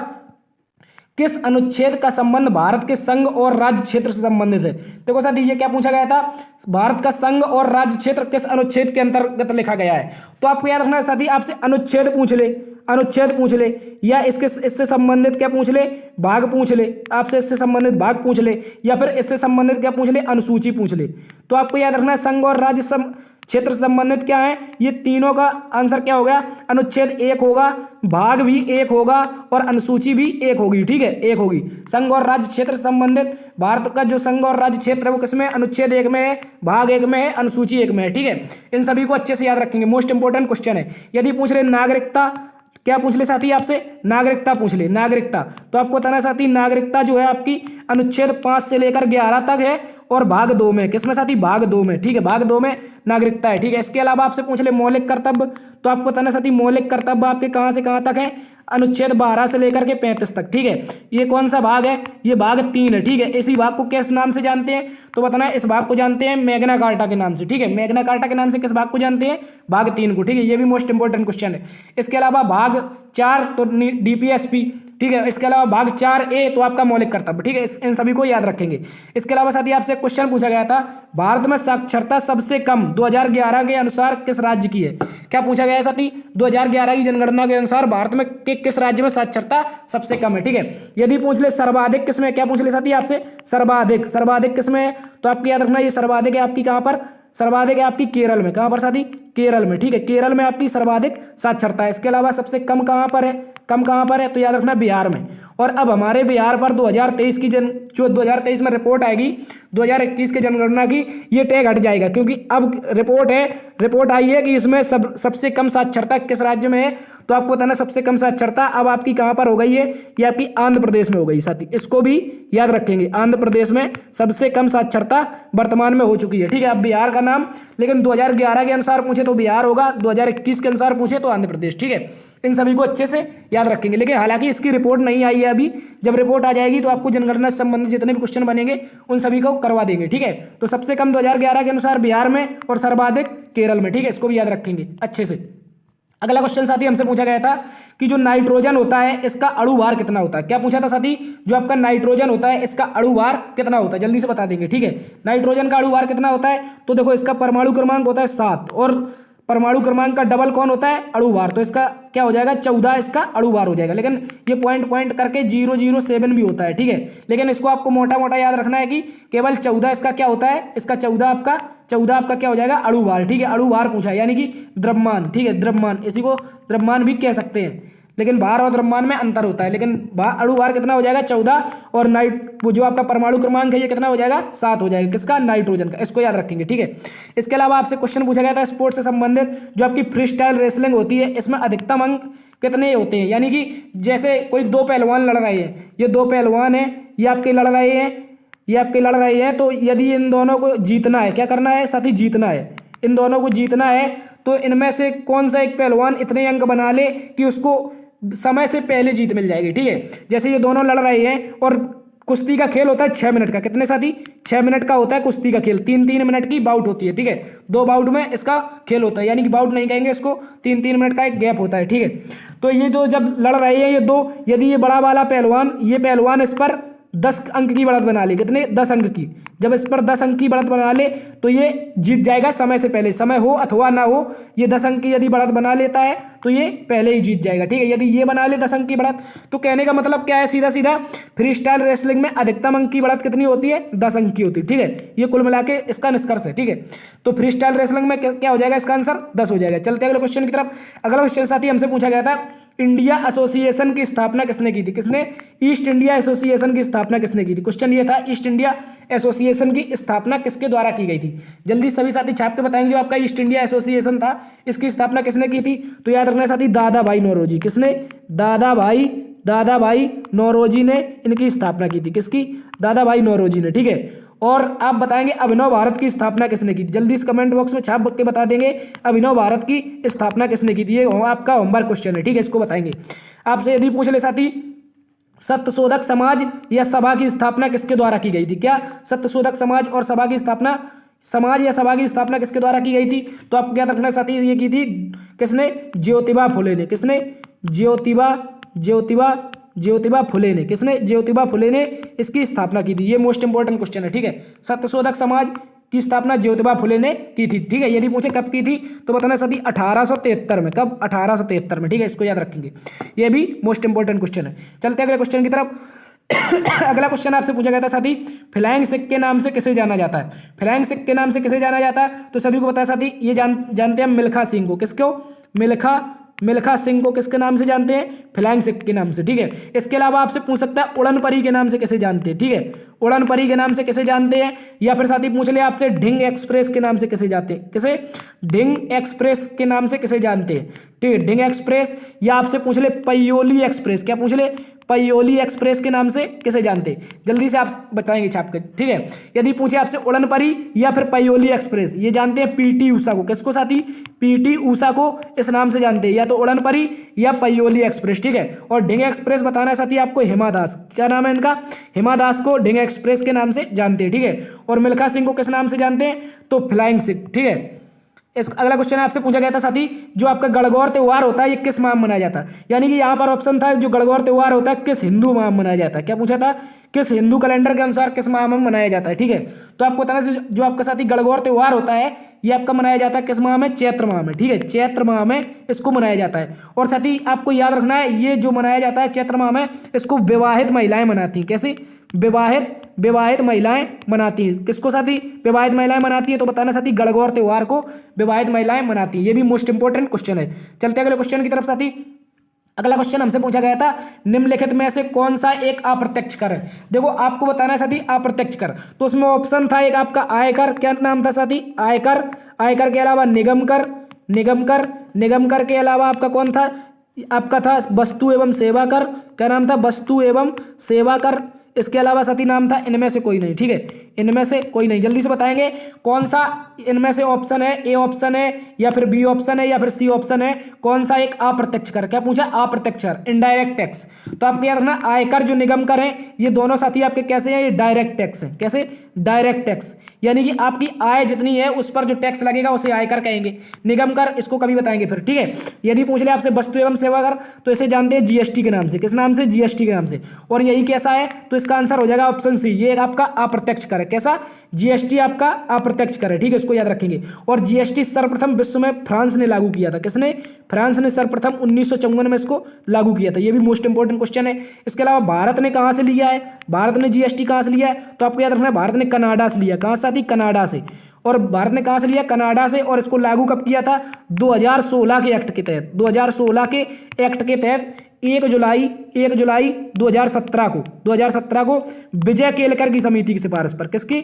Speaker 1: किस अनुच्छेद का संबंध भारत के संघ और राज्य क्षेत्र से संबंधित है। देखो साथी ये क्या पूछा गया था, भारत का संघ और राज्य क्षेत्र किस अनुच्छेद के अंतर्गत लिखा गया है। तो आपको याद रखना है साथी, आपसे अनुच्छेद पूछ ले, अनुच्छेद पूछ ले, या इससे संबंधित क्या पूछ ले, भाग पूछ ले, आपसे इससे संबंधित भाग पूछ ले, या फिर इससे संबंधित क्या पूछ ले, अनुसूची पूछ ले। तो आपको याद रखना है संघ और राज्य क्षेत्र से संबंधित क्या है, ये तीनों का आंसर क्या हो गया, अनुच्छेद 1 होगा, भाग भी 1 होगा, और अनुसूची भी 1 होगी, ठीक है, 1 होगी। संघ और राज्य क्षेत्र से संबंधित भारत का जो संघ और राज्य क्षेत्र है वो किसमें, अनुच्छेद 1 में है, भाग 1 में है, अनुसूची 1 में है, ठीक है। इन सभी को अच्छे से याद रखेंगे, मोस्ट इंपोर्टेंट क्वेश्चन है। यदि पूछ रहे नागरिकता, क्या पूछ ले साथी आपसे, नागरिकता पूछ ले, नागरिकता, तो आपको बताना साथी, नागरिकता जो है आपकी अनुच्छेद 5 से लेकर 11 तक है, और भाग 2 में, किसमें साथी, भाग 2 में, ठीक है, भाग 2 में नागरिकता है, ठीक है। इसके अलावा आपसे पूछ ले मौलिक कर्तव्य, तो आपको बताना साथी मौलिक कर्तव्य आपके कहाँ से कहाँ तक है, अनुच्छेद 12 से लेकर के 35 तक, ठीक है। ये कौन सा भाग है, ये भाग 3 है, ठीक है। इसी भाग को किस नाम से जानते हैं, तो बताना है इस भाग को जानते हैं मैग्ना कार्टा के नाम से, ठीक है, मैग्ना कार्टा के नाम से किस भाग को जानते हैं, भाग 3 को, ठीक है। ये भी मोस्ट इंपोर्टेंट क्वेश्चन है। इसके अलावा भाग 4 तो DPSP, ठीक है। इसके अलावा भाग 4A तो आपका मौलिक कर्तव्य, ठीक है। इन सभी को याद रखेंगे। इसके अलावा साथी आपसे क्वेश्चन पूछा गया था, भारत में साक्षरता सबसे कम 2011 के अनुसार किस राज्य की है। क्या पूछा गया है साथी, 2011 की जनगणना के अनुसार भारत में किस राज्य में साक्षरता सबसे कम है, ठीक है। यदि पूछ ले सर्वाधिक किसमें, क्या पूछ ले साथी आपसे, सर्वाधिक, सर्वाधिक किसमें है, तो आपको याद रखना ये सर्वाधिक है आपकी कहां पर, सर्वाधिक है आपकी केरल में, कहां पर साथी, केरल में, ठीक है। केरल में आपकी सर्वाधिक साक्षरता है। इसके अलावा सबसे कम कहां पर है, कम कहां पर है, तो याद रखना बिहार में। और अब हमारे बिहार पर 2023 की जो 2023 में रिपोर्ट आएगी 2021 के जनगणना की, ये टैग हट जाएगा, क्योंकि अब रिपोर्ट आई है कि इसमें सबसे कम साक्षरता किस राज्य में है। तो आपको बताना सबसे कम साक्षरता अब आपकी कहां पर हो गई है, ये आपकी आंध्र प्रदेश में हो गई साथी, इसको भी याद रखेंगे। आंध्र प्रदेश में सबसे कम साक्षरता वर्तमान में हो चुकी है, ठीक है। अब बिहार का नाम, लेकिन 2011 के अनुसार पूछे तो बिहार होगा, 2021 के अनुसार पूछे तो आंध्र प्रदेश, ठीक है। इन सभी को अच्छे से याद रखेंगे। लेकिन हालांकि इसकी रिपोर्ट नहीं आई है अभी, जब रिपोर्ट आ जाएगी तो आपको जनगणना से संबंधित जितने भी क्वेश्चन बनेंगे उन सभी को करवा देंगे, ठीक है। तो सबसे कम 2011 के अनुसार बिहार में और सर्वाधिक केरल में, ठीक है। इसको भी याद रखेंगे अच्छे से। अगला क्वेश्चन साथी हमसे पूछा गया था कि जो नाइट्रोजन होता है इसका अणु भार कितना होता है। क्या पूछा था साथी, जो आपका नाइट्रोजन होता है इसका अणु भार कितना होता है, जल्दी से बता देंगे, ठीक है। नाइट्रोजन का अणु भार कितना होता है, तो देखो इसका परमाणु क्रमांक होता है 7 और परमाणु क्रमांक का डबल कौन होता है? अणु भार। तो इसका क्या हो जाएगा? 14 इसका अणु भार हो जाएगा। लेकिन ये पॉइंट करके 007 भी होता है, ठीक है। लेकिन इसको आपको मोटा मोटा याद रखना है कि केवल 14 इसका क्या होता है? इसका 14 आपका क्या हो जाएगा? अणु भार, ठीक है। अणु भार पूछा है, यानी कि द्रव्यमान, ठीक है, द्रव्यमान, इसी को द्रव्यमान भी कह सकते हैं। लेकिन भार और द्रव्यमान में अंतर होता है। लेकिन अणु भार कितना हो जाएगा? 14। और वो जो आपका परमाणु क्रमांक है ये कितना हो जाएगा? 7 हो जाएगा। किसका? नाइट्रोजन का। इसको याद रखेंगे, ठीक है। इसके अलावा आपसे क्वेश्चन पूछा गया था स्पोर्ट्स से संबंधित, जो आपकी फ्री स्टाइल रेसलिंग होती है, इसमें अधिकतम अंक कितने होते हैं? यानी कि जैसे कोई दो पहलवान लड़ रहे हैं, ये दो पहलवान हैं, ये आपके लड़ रहे हैं, तो यदि इन दोनों को जीतना है, क्या करना है साथी? जीतना है। इन दोनों को जीतना है तो इनमें से कौन सा एक पहलवान इतने अंक बना ले कि उसको समय से पहले जीत मिल जाएगी, ठीक है। जैसे ये दोनों लड़ रहे हैं और कुश्ती का खेल होता है 6 मिनट का। कितने साथी? 6 मिनट का होता है कुश्ती का खेल। 3-3 मिनट की बाउट होती है, ठीक है। 2 बाउट में इसका खेल होता है, यानी कि बाउट नहीं कहेंगे इसको, 3-3 मिनट का एक गैप होता है, ठीक है। तो ये जो जब लड़ रहे हैं ये दो, यदि ये बड़ा वाला पहलवान, ये पहलवान इस पर 10 अंक की बढ़त बना ले, कितने? 10 अंक की। जब इस पर 10 अंक की बढ़त बना ले तो ये जीत जाएगा समय से पहले। समय हो अथवा ना हो, ये 10 अंक की यदि बढ़त बना लेता है तो ये पहले ही जीत जाएगा, ठीक है। यदि ये बना ले 10 अंक की बढ़त, तो कहने का मतलब क्या है? सीधा सीधा फ्री स्टाइल रेसलिंग में अधिकतम अंक की बढ़त कितनी होती है? 10 अंक की होती है, ठीक है। ये कुल मिला के इसका निष्कर्ष है, ठीक है। तो फ्री स्टाइल रेसलिंग में क्या हो जाएगा? इसका आंसर 10 हो जाएगा। चलते हैं अगले क्वेश्चन की तरफ। अगला क्वेश्चन साथी हमसे पूछा गया था, इंडिया एसोसिएशन की स्थापना किसने की थी? किसने? ईस्ट इंडिया एसोसिएशन की स्थापना किसने की थी? क्वेश्चन ये था, ईस्ट इंडिया एसोसिएशन की स्थापना किसके द्वारा की गई थी? जल्दी सभी साथी छाप के बताएंगे। जो आपका ईस्ट इंडिया एसोसिएशन था, इसकी स्थापना किसने की थी? तो याद रखना साथी, दादा भाई नौरोजी। किसने? दादा भाई नौरोजी ने इनकी स्थापना की थी। किसकी? दादा भाई नौरोजी ने, ठीक है। और आप बताएंगे अभिनव भारत की स्थापना किसने की थी? जल्दी इस कमेंट बॉक्स में छाप के बता देंगे अभिनव भारत की स्थापना किसने की थी। ये आपका होमवर्क क्वेश्चन है, ठीक है। इसको बताएंगे। आपसे यदि पूछ ले साथी, सत्यशोधक समाज या सभा की स्थापना किसके द्वारा की गई थी? क्या सत्यशोधक समाज और सभा की स्थापना, समाज या सभा की स्थापना किसके द्वारा की गई थी? तो आपको क्या रखना साथी, ये की थी किसने? ज्योतिबा फुले ने। किसने? ज्योतिबा फुले ने। किसने? ज्योतिबा फुले ने इसकी स्थापना की थी। ये मोस्ट इंपोर्टेंट क्वेश्चन है, ठीक है। सत्यशोधक समाज की स्थापना ज्योतिबा फुले ने की थी, ठीक है। यदि पूछे कब की थी तो बताना साथी 1873 में। कब? 1873 में, ठीक है। इसको याद रखेंगे, ये भी मोस्ट इंपोर्टेंट क्वेश्चन है। चलते अगले क्वेश्चन की तरफ। अगला क्वेश्चन आपसे पूछा गया था साथी, फ्लाइंग सिख के नाम से किसे जाना जाता है? फ्लाइंग सिख के नाम से किसे जाना जाता है? तो सभी को पता है साथी, ये जानते हैं मिल्खा सिंह को। किसको? मिल्खा सिंह को किसके नाम से जानते हैं? फ्लाइंग सिख के नाम से, ठीक है। इसके अलावा आपसे पूछ सकता है उड़न परी के नाम से किसे जानते हैं? ठीक है, उड़न परी के नाम से किसे जानते हैं? या फिर साथी पूछ ले आपसे ढिंग एक्सप्रेस के नाम से किसे जानते हैं? किसे? ढिंग एक्सप्रेस के नाम से किसे जानते हैं? ठीक है, ढिंग एक्सप्रेस। या आपसे पूछ ले पयोली एक्सप्रेस, क्या पूछ ले? पयोली एक्सप्रेस के नाम से किसे जानते हैं? जल्दी से आप बताएंगे छाप के, ठीक है। यदि पूछे आपसे उड़न परी या फिर पयोली एक्सप्रेस, ये जानते हैं पीटी ऊषा को। किसको साथी? पीटी ऊषा को इस नाम से जानते हैं, या तो उड़न परी या पयोली एक्सप्रेस, ठीक है। और ढिंग एक्सप्रेस बताना है साथी आपको हिमा दास, क्या नाम है इनका? हिमा दास को ढिंग एक्सप्रेस के नाम से जानते हैं, ठीक है। और मिल्खा सिंह को किस नाम से जानते हैं? तो फ्लाइंग सिख, ठीक है। इस अगला क्वेश्चन आपसे पूछा गया था साथी, जो आपका गणगौर त्योहार होता है ये किस माह में मनाया जाता है? यानी कि यहाँ पर ऑप्शन था जो गणगौर त्योहार होता है किस हिंदू माह में मनाया जाता है। क्या पूछा था? किस हिंदू कैलेंडर के अनुसार किस माह में मनाया जाता है, ठीक है। तो आपको बताना जो आपका साथी गणगौर त्योहार होता है ये आपका मनाया जाता है किस माह में? चैत्र माह में, ठीक है। चैत्र माह में इसको मनाया जाता है। और साथी आपको याद रखना है ये जो मनाया जाता है चैत्र माह में, इसको विवाहित महिलाएं मनाती हैं। कैसे? विवाहित महिलाएं मनाती हैं। किसको साथी? विवाहित महिलाएं मनाती हैं। तो बताना साथी गणगौर त्योहार को विवाहित महिलाएं मनाती हैं। ये भी मोस्ट इंपोर्टेंट क्वेश्चन है। चलते अगले क्वेश्चन की तरफ साथी। अगला क्वेश्चन हमसे पूछा गया था निम्नलिखित में से कौन सा एक अप्रत्यक्ष कर है? देखो आपको बताना है साथी अप्रत्यक्ष कर, तो उसमें ऑप्शन था एक आपका आयकर, क्या नाम था साथी? आयकर के अलावा निगम कर के अलावा आपका कौन था? आपका था वस्तु एवं सेवा कर, क्या नाम था? वस्तु एवं सेवा कर। इसके अलावा साथी नाम था इनमें से कोई नहीं, ठीक है, इनमें से कोई नहीं। जल्दी से बताएंगे कौन सा इनमें से ऑप्शन है, ए ऑप्शन है या फिर बी ऑप्शन है या फिर सी ऑप्शन है, कौन सा एक अप्रत्यक्ष कर? क्या पूछा? अप्रत्यक्ष कर, इनडायरेक्ट टैक्स। तो आपको याद रखना आयकर जो निगम कर है ये दोनों साथी आपके कैसे हैं? ये डायरेक्ट टैक्स है। कैसे? डायरेक्ट टैक्स, यानी कि आपकी आय जितनी है उस पर जो टैक्स लगेगा उसे आयकर कहेंगे। निगम कर इसको कभी बताएंगे फिर, ठीक है। यदि पूछ ले आपसे वस्तु एवं सेवा कर तो इसे जानते हैं जीएसटी के नाम से। किस नाम से? जीएसटी के नाम से। और यही कैसा है? तो इसका आंसर हो जाएगा ऑप्शन सी, ये आपका अप्रत्यक्ष कर है। कैसा? जीएसटी आपका अप्रत्यक्ष कर है, ठीक है, इसको याद रखेंगे। और जीएसटी सर्वप्रथम विश्व में फ्रांस ने लागू किया था। किसने? फ्रांस ने सर्वप्रथम 1954 में इसको लागू किया था। ये भी मोस्ट इंपोर्टेंट क्वेश्चन है। इसके अलावा भारत ने कहां से लिया है? भारत ने जीएसटी कहां से लिया है? तो आपको याद रखना है भारत ने कनाडा से लिया। कहां से? कनाडा से। और भारत ने कहां से लिया? कनाडा से। और इसको लागू कब किया था? 2016 के एक्ट के तहत। 2016 के एक्ट के तहत 1 जुलाई 2017 को विजय केलकर की समिति की सिफारिश पर, किसकी?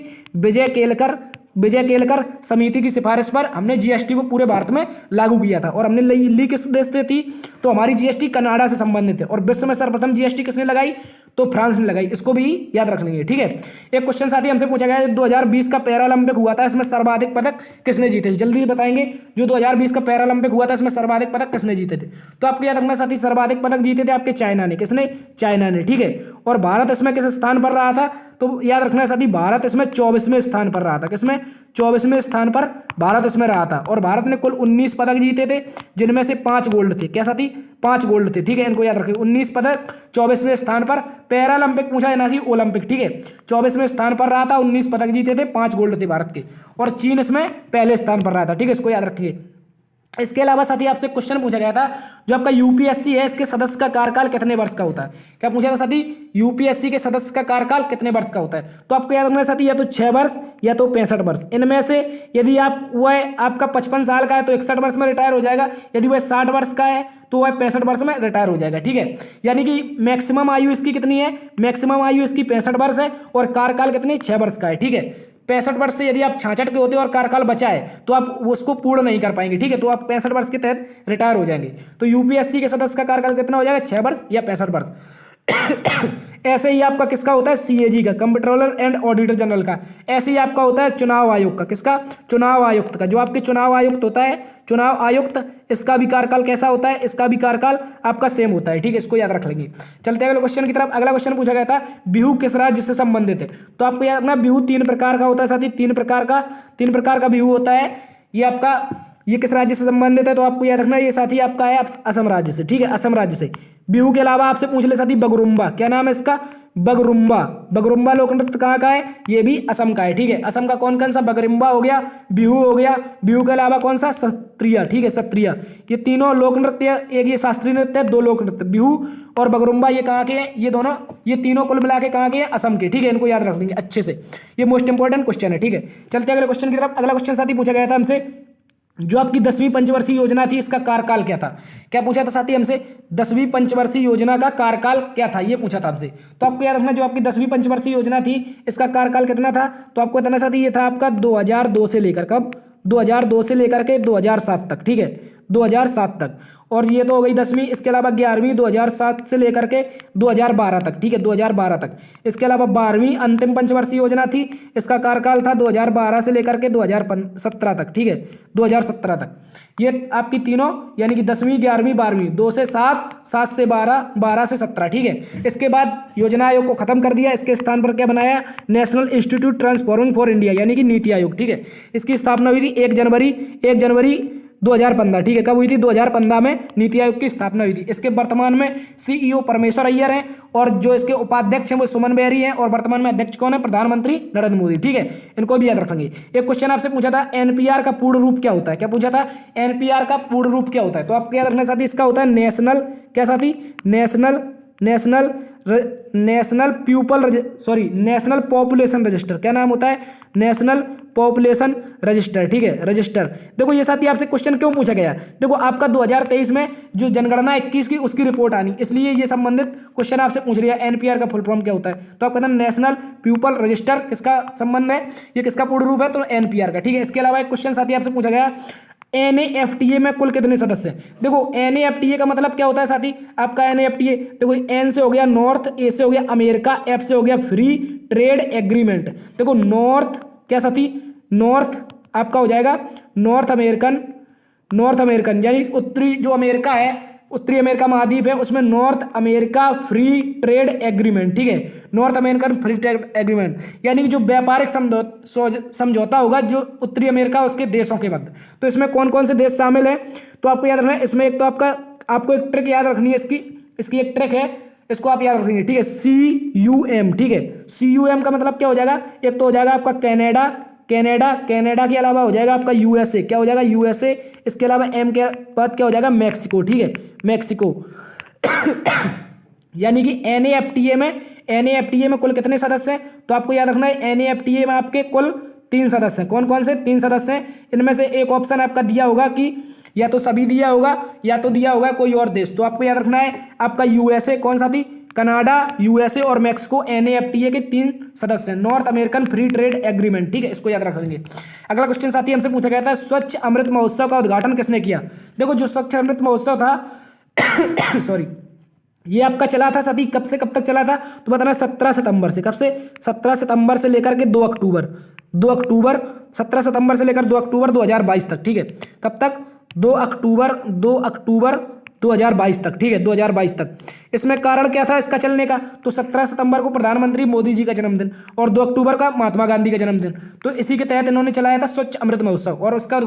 Speaker 1: विजय केलकर समिति की सिफारिश पर हमने जीएसटी को पूरे भारत में लागू किया था। और हमने ली किस देश से थी? तो हमारी जीएसटी कनाडा से संबंधित है। और विश्व में सर्वप्रथम जीएसटी किसने लगाई? तो फ्रांस ने लगाई। इसको भी याद रख लेंगे, ठीक है। एक क्वेश्चन साथी हमसे पूछा गया है, 2020 का पैरालंपिक हुआ था, इसमें सर्वाधिक पदक किसने जीते? जल्दी बताएंगे। जो 2020 का पैरालंपिक हुआ था इसमें सर्वाधिक पदक किसने जीते थे? तो आपको याद रखना साथी, सर्वाधिक पदक जीते थे आपके चाइना ने। किसने? चाइना ने, ठीक है। और भारत इसमें किस स्थान पर रहा था? तो याद रखना साथी, भारत इसमें 24वें स्थान पर रहा था। किसमें? 24वें स्थान पर भारत इसमें रहा था। और भारत ने कुल 19 पदक जीते थे, जिनमें से 5 गोल्ड थे। क्या साथी? 5 गोल्ड थे, ठीक है। इनको याद रखिए, 19 पदक 24वें स्थान पर। पैरालंपिक पूछा है ना कि ओलंपिक, ठीक है। 24वें स्थान पर रहा था, 19 पदक जीते थे, 5 गोल्ड थे भारत के। और चीन इसमें पहले स्थान पर रहा था, ठीक है, इसको याद रखिए। इसके अलावा साथी आपसे क्वेश्चन पूछा गया था, जो आपका यूपीएससी है इसके सदस्य का कार्यकाल कितने वर्ष का होता है? क्या पूछा था साथी? यूपीएससी के सदस्य का कार्यकाल कितने वर्ष का होता है? तो आपको याद रखना है साथी, या तो 6 वर्ष या तो 65 वर्ष। इनमें से यदि आप वह आपका 55 साल का है तो 61 वर्ष में रिटायर हो जाएगा। यदि वह 60 वर्ष का है तो वह 65 वर्ष में रिटायर हो जाएगा, ठीक है। यानी कि मैक्सिमम आयु इसकी कितनी है? मैक्सिमम आयु इसकी 65 वर्ष है। और कार्यकाल कितनी? 6 वर्ष का है, ठीक है। 65 वर्ष से यदि आप 66 के होते हो और कार्यकाल बचा है तो आप उसको पूर्ण नहीं कर पाएंगे, ठीक है। तो आप 65 वर्ष के तहत रिटायर हो जाएंगे। तो यूपीएससी के सदस्य का कार्यकाल कितना हो जाएगा? 6 वर्ष या 65 वर्ष। ऐसे ही आपका किसका होता है? सीएजी का, कंप्ट्रोलर एंड ऑडिटर जनरल का। ऐसे ही आपका होता है चुनाव आयोग का। किसका? चुनाव आयुक्त का। जो आपके चुनाव आयुक्त होता है, चुनाव आयुक्त, इसका भी कार्यकाल कैसा होता है? इसका भी कार्यकाल आपका सेम होता है, ठीक है, इसको याद रख लेंगे। चलते हैं अगले क्वेश्चन की तरफ। अगला क्वेश्चन पूछा गया था, बिहू किस राज्य से संबंधित है? तो आपको याद रखना, बिहू 3 प्रकार का होता है साथी। 3 प्रकार का बिहू होता है। ये आपका, ये किस राज्य से संबंधित है? तो आपको याद रखना, ये साथी आपका है असम राज्य से, ठीक है, असम राज्य से। बिहू के अलावा आपसे पूछ ले साथी बगरुम्बा, क्या नाम है इसका? बगरुम्बा लोक नृत्य कहाँ का है? ये भी असम का है, ठीक है। असम का कौन कौन सा? बगरुम्बा हो गया, बिहू हो गया। बिहू के अलावा कौन सा? सत्रिया, ठीक है, सत्रिया। ये तीनों लोक नृत्य, एक ये शास्त्रीय नृत्य है, 2 लोक नृत्य, बिहू और बगरुम्बा, ये कहाँ के हैं? ये दोनों, ये तीनों कुल मिला के कहाँ के हैं? असम के, ठीक है। इनको याद रख लेंगे अच्छे से, ये मोस्ट इंपोर्टेंट क्वेश्चन है, ठीक है। चलते अगले क्वेश्चन की तरफ। अगला क्वेश्चन साथी पूछा गया था हमसे, जो आपकी 10वीं पंचवर्षीय योजना थी इसका कार्यकाल क्या था? क्या पूछा था साथी हमसे? 10वीं पंचवर्षीय योजना का कार्यकाल क्या था, ये पूछा था हमसे। तो आपको याद रखना, जो आपकी 10वीं पंचवर्षीय योजना थी इसका कार्यकाल कितना था? तो आपको बताना साथी, ये था आपका 2002 से लेकर, कब? 2002 से लेकर के 2007 तक, ठीक है, 2007 तक। और ये तो हो गई 10वीं। इसके अलावा 11वीं 2007 से लेकर के 2012 तक, ठीक है, 2012 तक। इसके अलावा 12वीं अंतिम पंचवर्षीय योजना थी, इसका कार्यकाल था 2012 से लेकर के 2017 तक, ठीक है, 2017 तक। ये आपकी तीनों, यानी कि 10वीं 11वीं 12वीं, 2 से 7, 7 से 12, 12 से 17, ठीक है। इसके बाद योजना आयोग को खत्म कर दिया। इसके स्थान पर क्या बनाया? National institute transforming for India, यानी कि नीति आयोग, ठीक है। इसकी स्थापना हुई थी 1 जनवरी 2015, ठीक है। कब हुई थी? 2015 में नीति आयोग की स्थापना हुई थी। इसके वर्तमान में सीईओ परमेश्वर अय्यर हैं और जो इसके उपाध्यक्ष हैं वो सुमन बेरी हैं। और वर्तमान में अध्यक्ष कौन है? प्रधानमंत्री नरेंद्र मोदी, ठीक है। इनको भी याद रखेंगे। एक क्वेश्चन आपसे पूछा था, एनपीआर का पूर्ण रूप क्या होता है? क्या पूछा था? एनपीआर का पूर्ण रूप क्या होता है? तो आपको याद रखना साथी, इसका होता है नेशनल, क्या साथी? National population register. क्या नाम होता है? नेशनल पॉपुलेशन रजिस्टर, ठीक है, रजिस्टर। देखो ये साथी आपसे क्वेश्चन क्यों पूछा गया? देखो आपका 2023 में जो जनगणना 21 की उसकी रिपोर्ट आनी, इसलिए ये संबंधित क्वेश्चन आपसे पूछ लिया, एनपीआर का फुल फॉर्म क्या होता है? तो आपका नेशनल पीपल रजिस्टर, किसका संबंध है? ये किसका पूर्ण रूप है? तो एनपीआर का, ठीक है। इसके अलावा एक क्वेश्चन साथी आपसे पूछा गया, एनएफटीए में कुल कितने सदस्य हैं? देखो एनएफटीए का मतलब क्या होता है साथी? आपका एनएफटीए देखो, एन से हो गया नॉर्थ, ए से हो गया अमेरिका, एफ से हो गया फ्री ट्रेड एग्रीमेंट। देखो नॉर्थ, क्या साथी? नॉर्थ आपका हो जाएगा नॉर्थ अमेरिकन, यानी उत्तरी जो अमेरिका है, उत्तरी अमेरिका महाद्वीप है, उसमें north America free trade agreement, ठीक है, north American free trade agreement, यानी कि जो व्यापारिक समझौता होगा जो उत्तरी अमेरिका और उसके देशों के मध्य। तो इसमें कौन कौन से देश शामिल हैं, तो आपको याद रखना है। इसमें एक तो आपको एक ट्रिक याद रखनी है, इसकी एक ट्रिक है, इसको आप याद रखेंगे, ठीक है। CUM, ठीक है। CUM का मतलब क्या हो जाएगा, एक तो हो जाएगा आपका कनाडा के अलावा हो जाएगा आपका USA, क्या हो जाएगा USA। इसके अलावा M के बाद क्या हो जाएगा मैक्सिको, ठीक है, मैक्सिको। यानी कि NAFTA में कुल कितने सदस्य हैं, तो आपको याद रखना है NAFTA में आपके कुल 3 सदस्य हैं। कौन कौन से 3 सदस्य हैं, इनमें से एक ऑप्शन आपका दिया होगा कि या तो सभी दिया होगा या तो दिया होगा कोई और देश। तो आपको याद रखना है आपका USA, कौन सा थी, कनाडा, USA और मैक्सिको NAFTA के 3 सदस्य हैं, north American free trade agreement, ठीक है, इसको याद रखेंगे। अगला क्वेश्चन साथी हमसे पूछा गया था, स्वच्छ अमृत महोत्सव का उद्घाटन किसने किया। देखो जो स्वच्छ अमृत महोत्सव था सॉरी, ये आपका चला था साथी, कब से कब तक चला था, तो बताना 17 सितंबर से, कब से, 17 सितंबर से लेकर के 2 अक्टूबर 17 सितंबर से लेकर 2 अक्टूबर 2022 तक, ठीक है। कब तक, 2 अक्टूबर 2022 तक, ठीक है, 2022 तक। इसमें कारण क्या था इसका चलने का, तो 17 सितंबर को प्रधानमंत्री मोदी जी का जन्मदिन और 2 अक्टूबर का महात्मा गांधी का जन्मदिन, तो इसी के तहत इन्होंने चलाया था स्वच्छ अमृत महोत्सव। और उसका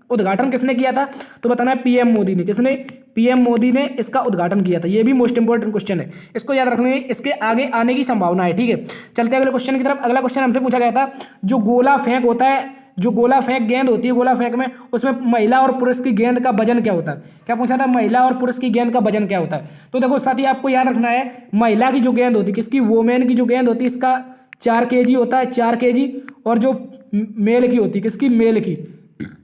Speaker 1: उद्घाटन किसने किया था, तो बताना है PM मोदी ने। किसने, PM मोदी ने इसका उद्घाटन किया था। ये भी मोस्ट इंपोर्टेंट क्वेश्चन है, इसको याद रखना है, इसके आगे आने की संभावना है, ठीक है। चलते हैं अगले क्वेश्चन की तरफ। अगला क्वेश्चन हमसे पूछा गया था, जो गोला फेंक होता है, जो गोला फेंक गेंद होती है, गोला फेंक में उसमें महिला और पुरुष की गेंद का वजन क्या होता है, क्या पूछा था, महिला और पुरुष की गेंद का वजन क्या होता है। तो देखो साथी आपको याद रखना है, महिला की जो गेंद होती है, किसकी, वोमेन की जो गेंद होती है, इसका 4 kg होता है, 4 kg। और जो मेल की होती है, किसकी,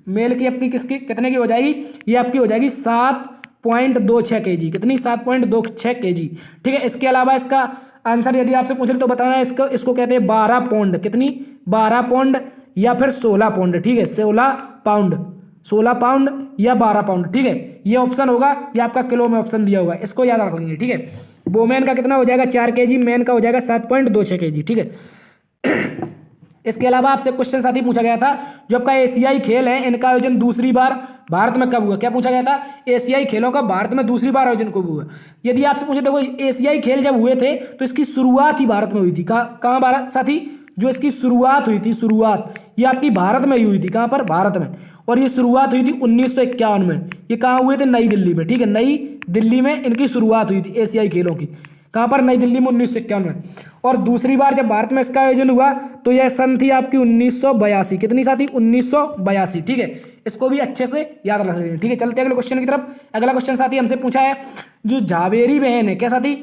Speaker 1: मेल की आपकी किसकी कितने की हो जाएगी, ये आपकी हो जाएगी 7.26 kg, कितनी, 7.26 kg, ठीक है। इसके अलावा इसका आंसर यदि आपसे पूछ रहे तो बताना है, इसको कहते हैं 12 पौंड, कितनी, 12 पौंड या फिर 16 पौंड, ठीक है, 16 पाउंड या 12 पाउंड, ठीक है। ये ऑप्शन होगा, ये आपका किलो में ऑप्शन दिया होगा, इसको याद रख लेंगे, ठीक है। वोमेन का कितना हो जाएगा, 4 kg, मैन का हो जाएगा 7.26 kg, ठीक है। इसके अलावा आपसे क्वेश्चन साथी पूछा गया था, जो आपका एशियाई खेल है, इनका आयोजन दूसरी बार भारत में कब हुआ, क्या पूछा गया था, एशियाई खेलों का भारत में दूसरी बार आयोजन कब हुआ। यदि आपसे पूछे, देखो एशियाई खेल जब हुए थे तो इसकी शुरुआत ही भारत में हुई थी। कहाँ भारत साथी, जो इसकी शुरुआत हुई थी, शुरुआत ये आपकी भारत में ही हुई थी, कहाँ पर, भारत में। और ये शुरुआत हुई थी 1951 में। ये कहाँ हुए थे, नई दिल्ली में, ठीक है, नई दिल्ली में इनकी शुरुआत हुई थी एशियाई खेलों की। कहाँ पर, नई दिल्ली में 1951 में। और दूसरी बार जब भारत में इसका आयोजन हुआ तो यह सन थी आपकी 1982, कितनी साथी, 1982, ठीक है। इसको भी अच्छे से याद रख लेंगे, ठीक है। चलते हैं अगले क्वेश्चन की तरफ। अगला क्वेश्चन साथी हमसे पूछा है, जो जावेरी बहन है, क्या साथी,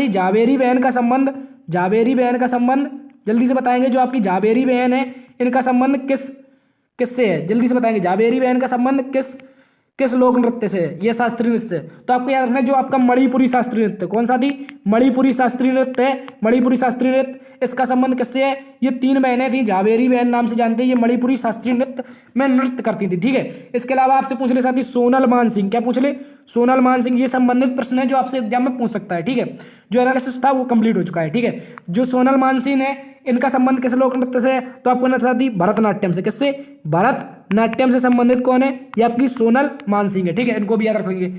Speaker 1: जावेरी बहन का संबंध, जल्दी से बताएंगे, जो आपकी जावेरी बहन है इनका संबंध किससे है, जल्दी से बताएंगे, जावेरी बहन का संबंध किस लोक नृत्य से है, ये शास्त्रीय नृत्य से। तो आपको याद रखना है, जो आपका मणिपुरी शास्त्रीय नृत्य, कौन सा थी, मणिपुरी शास्त्रीय नृत्य है, मणिपुरी शास्त्रीय नृत्य, इसका संबंध किससे है, ये 3 बहनें थी, जावेरी बहन नाम से जानते हैं, ये मणिपुरी शास्त्रीय नृत्य में नृत्य करती थी, ठीक है। इसके अलावा आपसे पूछ ले साथी सोनल मानसिंह, क्या पूछ ले, सोनल मानसिंह, ये संबंधित प्रश्न है जो आपसे एग्जाम में पूछ सकता है, ठीक है। जो एनालिसिस था वो कंप्लीट हो चुका है, ठीक है। जो सोनल मानसिंह है, इनका संबंध किस लोक नृत्य से है, तो आपको साथी भरतनाट्यम से। किससे, भरतनाट्यम से संबंधित कौन है, ये आपकी सोनल मानसिंह है, ठीक है। इनको भी याद रखेंगे।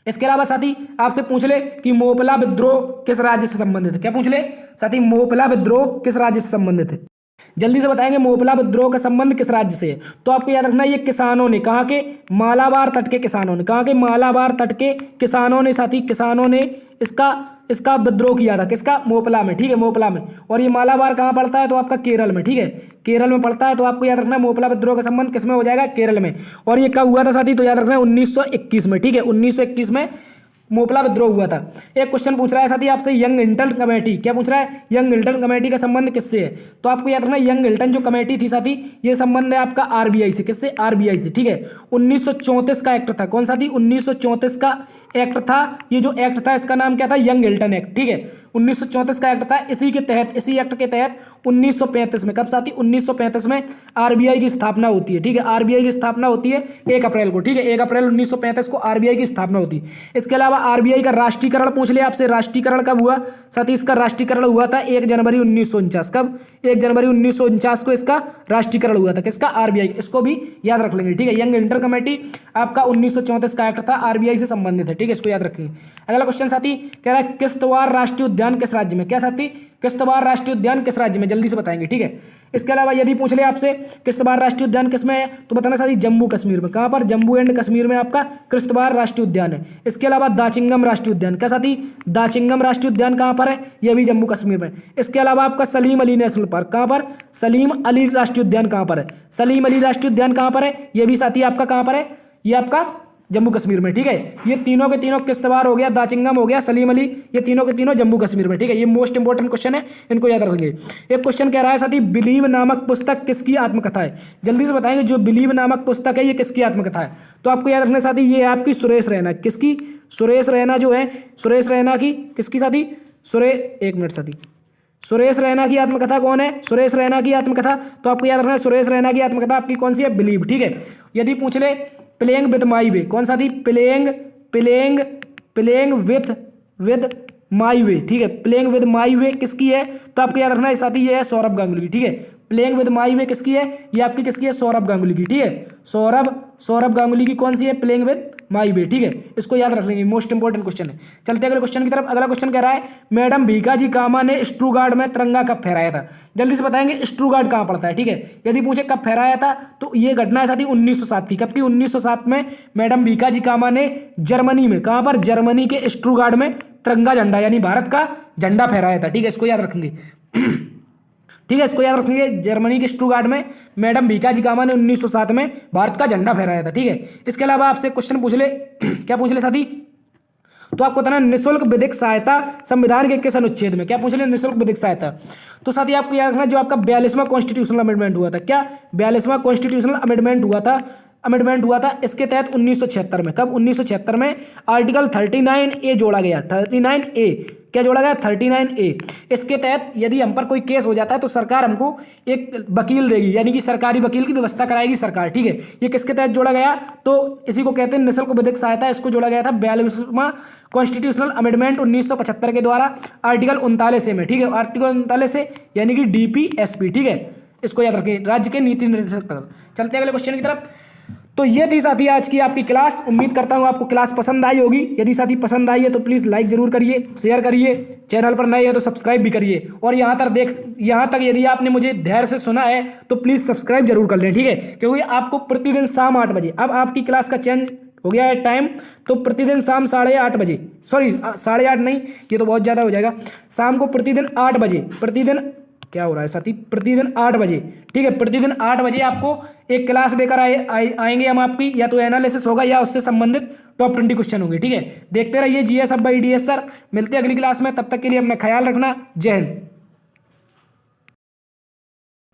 Speaker 1: इसके अलावा साथी आपसे पूछ ले कि मोपला विद्रोह किस राज्य से संबंधित है, क्या पूछ ले साथी, मोपला विद्रोह किस राज्य से संबंधित है, जल्दी से बताएंगे, मोपला विद्रोह का संबंध किस राज्य से है। तो आपको याद रखना है, ये किसानों ने, कहाँ के, मालाबार तट के किसानों ने, कहाँ के, मालाबार तट के किसानों ने साथी, किसानों ने इसका विद्रोह किया था, किसका, मोपला में, ठीक है, मोपला में। और ये मालाबार कहाँ पड़ता है, तो आपका केरल में, ठीक है, केरल में पड़ता है। तो आपको याद रखना है, मोपला विद्रोह का संबंध किसमें हो जाएगा, केरल में। और ये कब हुआ था साथी, तो याद रखना है 1921 में, ठीक है, 1921 में मोपला विद्रोह हुआ था। एक क्वेश्चन पूछ रहा है साथी आपसे, यंग हिल्टन कमेटी, क्या पूछ रहा है, यंग हिल्टन कमेटी का संबंध किससे है। तो आपको याद रखना, यंग हिल्टन जो कमेटी थी साथी, ये संबंध है आपका RBI से, किससे, RBI से, ठीक है। 1934 का एक्ट था, कौन सा थी, 1934 का एक्ट था। ये जो एक्ट था इसका नाम क्या था, यंग हिल्टन एक्ट, ठीक है। 1934 का एक्ट था, इसी एक्ट के तहत 1935 में, कब साथी, 1935 में RBI की स्थापना होती है, ठीक है। RBI की स्थापना होती है 1 अप्रैल को, ठीक है, 1 अप्रैल 1935 को RBI की स्थापना होती है। इसके अलावा RBI का राष्ट्रीयकरण पूछ लिया आपसे, राष्ट्रीयकरण कब हुआ साथी, इसका राष्ट्रीयकरण हुआ था 1 जनवरी 1949, कब, 1 जनवरी 1949 को इसका राष्ट्रीयकरण हुआ था, किसका, RBI। इसको भी याद रख लेंगे, ठीक है। यंग हिल्टन कमेटी आपका 1934 का एक्ट था, RBI से संबंधित है, ठीक है। ठीक है, इसको याद रखिए। अगला क्वेश्चन साथी कह रहा है किश्तवाड़ राष्ट्रीय उद्यान किस राज्य में, क्या साथी, किश्तवाड़ राष्ट्रीय उद्यान किस राज्य में, जल्दी से बताएंगे, ठीक है। इसके अलावा यदि पूछ ले आपसे किश्तवाड़ राष्ट्रीय उद्यान किस में है, तो बताना साथी जम्मू कश्मीर में। कहां पर, जम्मू एंड कश्मीर में आपका किश्तवाड़ राष्ट्रीय उद्यान है। इसके अलावा दाचिंगम राष्ट्रीय उद्यान, क्या साथी, दाचिंगम राष्ट्रीय उद्यान कहां पर है, यह भी जम्मू कश्मीर में। इसके अलावा आपका सलीम अली नेशनल पार्क कहां पर, सलीम अली राष्ट्रीय उद्यान कहां पर है, सलीम अली राष्ट्रीय उद्यान कहां पर है, यह भी साथी आपका कहां पर है, यह आपका जम्मू कश्मीर में, ठीक है। ये तीनों के तीनों किश्तवाड़ हो गया, दाचिंगम हो गया, सलीम अली, ये तीनों के तीनों जम्मू कश्मीर में, ठीक है। ये मोस्ट इंपोर्टेंट क्वेश्चन है, इनको याद रखेंगे। एक क्वेश्चन कह रहा है साथी बिलीव नामक पुस्तक किसकी आत्मकथा है, जल्दी से बताएंगे जो बिलीव नामक पुस्तक है ये किसकी आत्मकथा है। तो आपको याद रखना साथी ये आपकी सुरेश रैना, किसकी, सुरेश रैना जो है, सुरेश रैना की, किसकी साथी, एक मिनट साथी, सुरेश रैना की आत्मकथा कौन है, सुरेश रैना की आत्मकथा। तो आपको याद रखना है सुरेश रैना की आत्मकथा आपकी कौन सी है, बिलीव, ठीक है। यदि पूछ ले प्लेइंग विद माई वे, कौन सा थी, प्लेइंग विद माई वे, ठीक है। प्लेइंग विद माई वे किसकी है, तो आपको याद रखना है साथी ये है सौरभ गांगुली, ठीक है। प्लेइंग विद माई वे किसकी है, ये आपकी किसकी है, सौरभ गांगुली की, ठीक है। सौरभ गांगुली की कौन सी है, प्लेइंग विद माई वे, ठीक है। इसको याद रख लेंगे, मोस्ट इंपोर्टेंट क्वेश्चन है। चलते अगले क्वेश्चन की तरफ। अगला क्वेश्चन कह रहा है मैडम भीकाजी कामा ने स्टुटगार्ट में तिरंगा कब फहराया था, जल्दी से बताएंगे स्टुटगार्ट कहाँ पड़ता है, ठीक है। यदि पूछे कब फहराया था तो ये घटना है साथी 1907 की, कब की, 1907 में मैडम भीकाजी कामा ने जर्मनी में, कहाँ पर, जर्मनी के स्टुटगार्ट में तिरंगा झंडा यानी भारत का झंडा फहराया था, ठीक है। इसको याद रखेंगे ठीक है, इसको याद रखेंगे, जर्मनी के स्टुटगार्ट में मैडम भीकाजी कामा ने 1907 में भारत का झंडा फहराया था, ठीक है। इसके अलावा आपसे क्वेश्चन पूछ ले क्या पूछ ले साथी, तो आपको बताना निःशुल्क विधिक सहायता संविधान के किस अनुच्छेद में, क्या पूछ ले, निःशुल्क विधिक सहायता। तो साथी आपको याद रखना जो आपका 42वां कॉन्स्टिट्यूशनल अमेंडमेंट हुआ था, क्या 42वां कॉन्स्टिट्यूशनल अमेंडमेंट हुआ था इसके तहत 1976 में, कब, 1976 में आर्टिकल 39A जोड़ा गया, 39A, क्या जोड़ा गया, 39A। इसके तहत यदि हम पर कोई केस हो जाता है तो सरकार हमको एक वकील देगी, यानी कि सरकारी वकील की व्यवस्था कराएगी सरकार, ठीक है। ये किसके तहत जोड़ा गया, तो इसी को कहते हैं निःशुल्क विधिक सहायता। इसको जोड़ा गया था 42वां कॉन्स्टिट्यूशनल अमेंडमेंट 1975 के द्वारा आर्टिकल 39A में, ठीक है। आर्टिकल 39A यानी कि DPSP, ठीक है। इसको याद रखें, राज्य के नीति निर्देशक। चलते हैं अगले क्वेश्चन की तरफ। तो ये थी साथी आज की आपकी क्लास। उम्मीद करता हूँ आपको क्लास पसंद आई होगी। यदि साथी पसंद आई है तो प्लीज़ लाइक जरूर करिए, शेयर करिए, चैनल पर नए हैं तो सब्सक्राइब भी करिए। और यहाँ तक यदि आपने मुझे धैर्य से सुना है तो प्लीज़ सब्सक्राइब जरूर कर लें, ठीक है। क्योंकि आपको प्रतिदिन शाम 8 बजे, अब आपकी क्लास का चेंज हो गया है टाइम, तो प्रतिदिन शाम 8:30 बजे, सॉरी 8:30 नहीं, ये तो बहुत ज़्यादा हो जाएगा, शाम को प्रतिदिन 8 बजे, प्रतिदिन क्या हो रहा है साथी, प्रतिदिन 8 बजे, ठीक है। प्रतिदिन 8 बजे आपको एक क्लास लेकर आएंगे हम आपकी, या तो एनालिसिस होगा या उससे संबंधित टॉप 20 क्वेश्चन होंगे, ठीक है। देखते रहिए GS Hub by DS sir. मिलते हैं अगली क्लास में, तब तक के लिए अपना ख्याल रखना। जय हिंद।